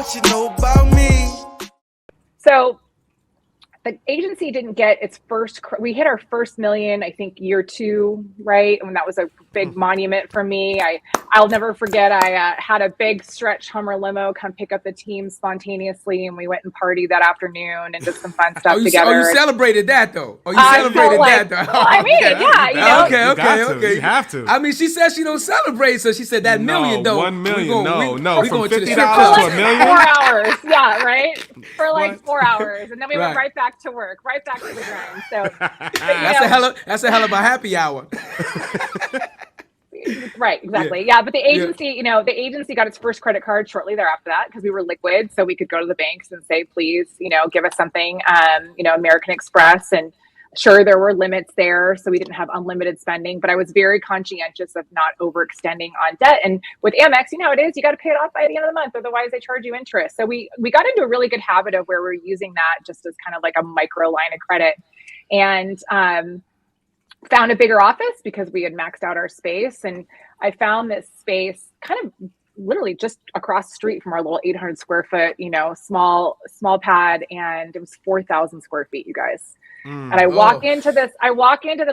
what you know about me. So the agency didn't get its first, we hit our first million, I think year 2, right? And that was a big monument for me. I'll never forget, I had a big stretch Hummer limo come pick up the team spontaneously, and we went and partied that afternoon and did some fun stuff together. Oh, you celebrated that though? Oh, you celebrated that though? Well, I mean, yeah, you know. Okay. You have to. I mean, she said she don't celebrate, so she said that million though. 1 million, we from going to the $50 strip to club. $1 million? 4 hours, yeah, right? For like 4 hours. And then we went right back to work, right back to the grind. So that's a hell of a happy hour. Right, exactly. Yeah, but the agency, you know, the agency got its first credit card shortly thereafter that, because we were liquid, so we could go to the banks and say, please, you know, give us something, you know, American Express. And sure, there were limits there, so we didn't have unlimited spending, but I was very conscientious of not overextending on debt. And with Amex, you know how it is, you got to pay it off by the end of the month, otherwise they charge you interest. So we got into a really good habit of where we're using that just as kind of like a micro line of credit. And found a bigger office because we had maxed out our space. And I found this space kind of literally just across the street from our little 800 square foot, you know, small pad. And it was 4,000 square feet, you guys. And I walk into this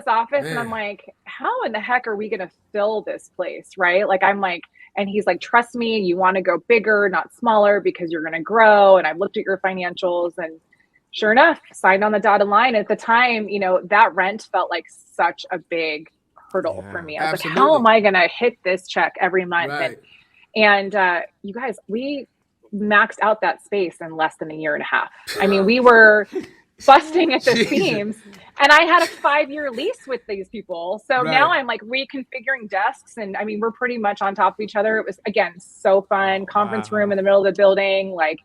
office, and I'm like, how in the heck are we going to fill this place? Right. Like, I'm like, and he's like, trust me, you want to go bigger, not smaller, because you're going to grow. And I've looked at your financials, and sure enough, signed on the dotted line. At the time, you know, that rent felt like such a big hurdle for me. I was like, how am I going to hit this check every month? Right. And you guys, we maxed out that space in less than a year and a half. I mean, we were busting at the seams, and I had a 5-year lease with these people. So now I'm like reconfiguring desks, and I mean, we're pretty much on top of each other. It was, again, so fun. Conference room in the middle of the building, like,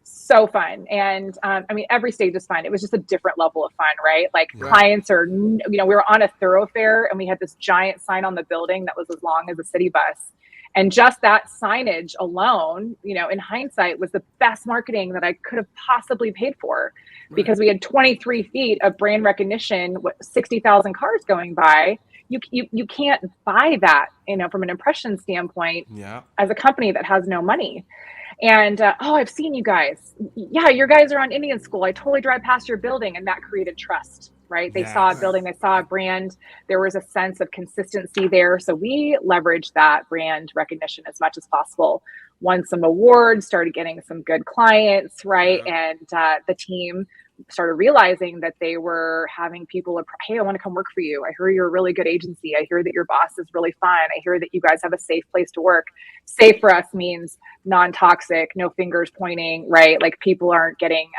so fun. And I mean, every stage is fun. It was just a different level of fun, right? Like clients are, you know, we were on a thoroughfare, and we had this giant sign on the building that was as long as a city bus. And just that signage alone, you know, in hindsight, was the best marketing that I could have possibly paid for, because we had 23 feet of brand recognition, 60,000 cars going by. You can't buy that, you know, from an impression standpoint as a company that has no money. And, I've seen you guys. Yeah, your guys are on Indian School. I totally drive past your building. And that created trust, right? They saw a building, they saw a brand. There was a sense of consistency there. So we leveraged that brand recognition as much as possible. Won some awards, started getting some good clients, right? And the team started realizing that they were having people, hey, I want to come work for you. I hear you're a really good agency. I hear that your boss is really fun. I hear that you guys have a safe place to work. Safe for us means non-toxic, no fingers pointing, right? Like, people aren't getting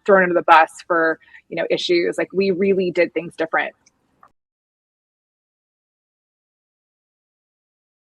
thrown under the bus for, you know, issues. Like, we really did things different.